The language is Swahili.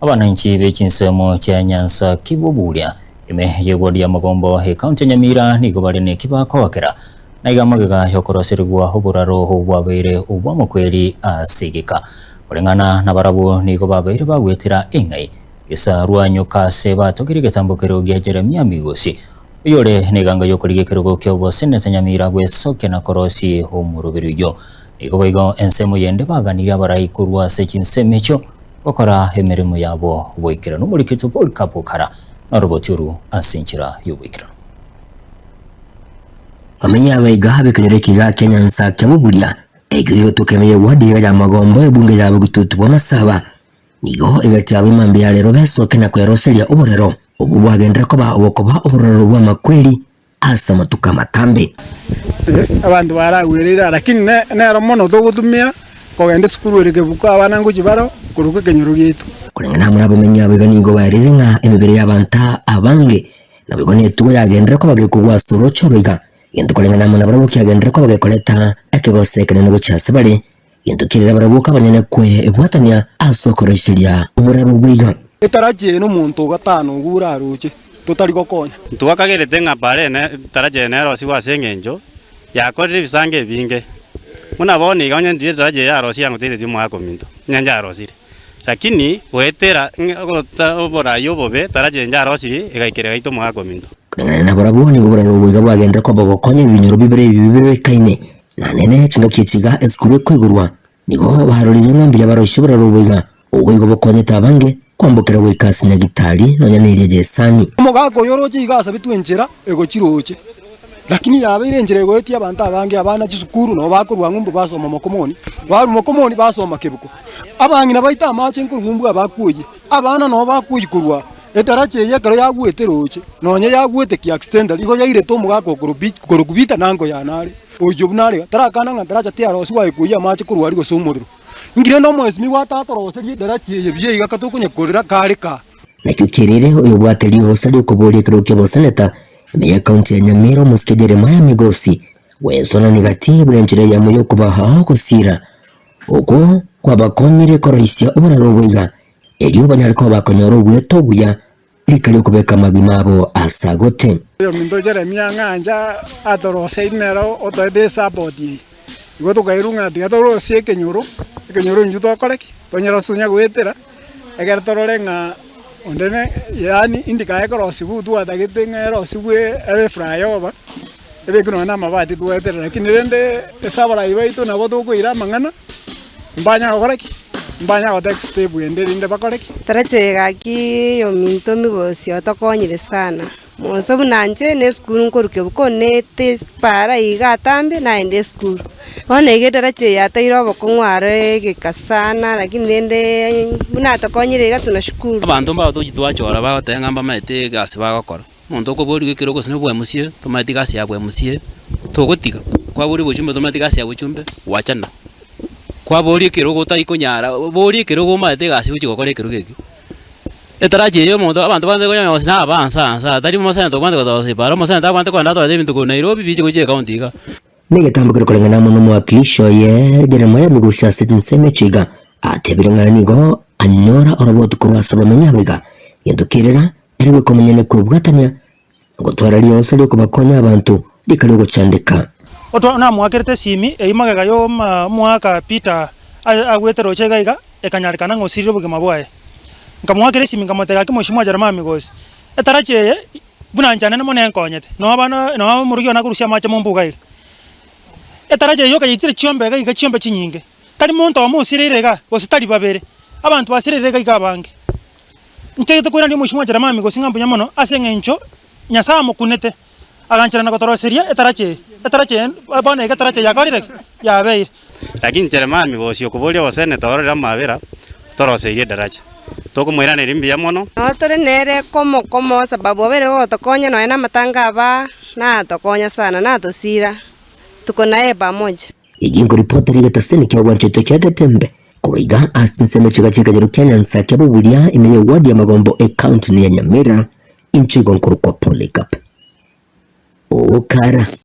Wananchi b'ekinsemo kya Nyanza Kibubulia yegwadia magombo kaunti Nyamira nigo bari ne kibakokera naiga magega yokorosirwa oburaro obwabeire obwamukweri asigika kulingana na barabu nigo babeire bagwetira engai gisa rwanyoka seba tokiri getambukiro gya Jeremia Migosi yore neganga yokorigekero kyo Senate Nyamira gwesoke na korosi omurubiryo nigo baigo ensemo yende baganira barayikurwa sekinsemecho okora emirimo yabo wikira n'umurikitu Paul Kapukara na roboturu asinchira y'ubwikira amenya baiga bekenyereki ga Nyanza Kibubulia egiyo tukemeye wadi ya magombo ebunge yabo gututu masaba nigo egatia bimambe ya lero besoke na kweroseria oborero obubwagendera koba obokoba oborero bwa makweli asa matuka matambe abantu baragwirira lakini nero mono dogutumia kogende skuru erike buka abana nguki baro kuruke kenyoro gitu kulengana muri abamenya beganigo barirenga emibere y'abanta abange nabigone tugo yagendera ko bagekugwa suro choroiga yendo kulengana muri abarabuki yagendera ko bagekoleta akegosekene no cyase bari yendo kirira barabuka abanyene kwe ebwatanya asokoroshiria umurero bwiga etaraje no muntu gatano guraruke tutari gokonya tuwakagerete nga barene taraje nero siwa sengenjo yakorire bisange binge muna boni ganya ndire taraje ya rosi yangu tete timu yako minto nyanja rosire lakini wetera obora yobobe taraje nja rosi egaikere gaito mu yako minto na barabu ni gobora bwiga bwagendera ko bagokonye ibinyoro bibere kaine na nene chinga kichiga eskube kwigurwa nigo baharurize ngambira baroshobora rubwiga ubwo bokonye tabange kwambukira wekasi na gitari no nyanire jesani umugago yoroje igasa bitwenjera ego kiroje lakini yabeire njere goeti abantu abange abana gisukuru no bakurwa ngumbu basoma mokomoni baru mokomoni basoma kebuko abangi nabaita amache ngumbu abakuye abana no bakuyikurwa etarache yekaro yagwete roche nonye yagwete ki extender igo yaire to mugago korokubita nango yanare ojo bunare tarakana ngantaracha tiaro siwa ikuya amache kurwa ari gosomorero ingire no mwezi miwatatorose darache yebiye igakatukunye korera kareka nakyo kirire uyo bwateli hosali kubuli kiro Senate meya kaunti ya Nyamira Muske Jeremia Migosi wesona negati bulenjire ya muyo kubaha kusira uko kwa bakonyire koroisia oburaro bwiga eliyo banyariko bakonyoro bweto buya likali kubeka magimabo asagote yo mindo Jeremia nganja atorose inero otode sabodi igo tukairunga tigatorosie kenyoro njuto akoreki tonyero sunya gwetera egera tororenga ondene yani indika ekorosi butu atagete ngerosi bwe ebe flyover ebe kuno na mabati tuwetera lakini rende esabara ibaito nabo tukwira mangana mbanya okoreki mbanya otek step ende rinde bakoreki tarache gaki yo minto Migosi otokonyire sana moso bunanje ne school nkoruke bukone test para igatambe na ende school one getarache yatairo bokongware gekasana lakini nende buna tokonyire gatuna shukuru abantu mba tugitwachora bagotengamba mate gasi bagokora muntu ko bori gekero gose nebwe musie tomati gasi yabwe musie togotiga kwa bori bochumbe tomati gasi yabwe chumbe wachana kwa bori kero gotayikonyara bori kero gomate gasi uchigokora kero geki etaraje yo muntu abantu bande konya wasina abansa tari mu senta kwande kwase para mu senta kwande kwanda to ebintu ko Nairobi biche ko je county ga negatambukira kulengana muno mwakilisho ye Jeremia Migosi asinseme chiga atebirengana nigo anyora orobotu kubasaba menyabiga yendukirira eriwe komenyene kubwatanya gutwara liyonse lyo kubakonya abantu likali gucandika oto na mwakerete simi eimagaga yo mwaka Peter agwetero chegaiga ekanyarikana ngosiriro bugema bwaye nkamwakere simi nkamotega kimoshimwa Jeremia Migosi etarache bunanjana ne mone nkonyete no abana no murugyo nakurusia macha mumbuga ire etarache yoka yitire chiombe ga chiombe chinyinge tari muntu amusirerega ositari babere abantu basirerega ikabange ntete kwena ndi mushimwa Jeremia Migosi ngambunya mono asengencho nyasamo kunete aganchana na kotoroseria etarache abana etarache yakarire yabeire lakini Jeremia Migosi okubolia wasene torera mabera toroserie daraja toko mwirane rimbi ya mono otore nere komo sababu abere otokonya no ena matanga aba na tokonya sana na tosira tuko naye pamoja ijingo reporter ile seni kwa wanchoto kya gatembe kuiga asinseme chika Nyanza Kibubulia imenye wadi ya magombo account ni ya Nyamira inchigo nkuru kwa Polycarp okara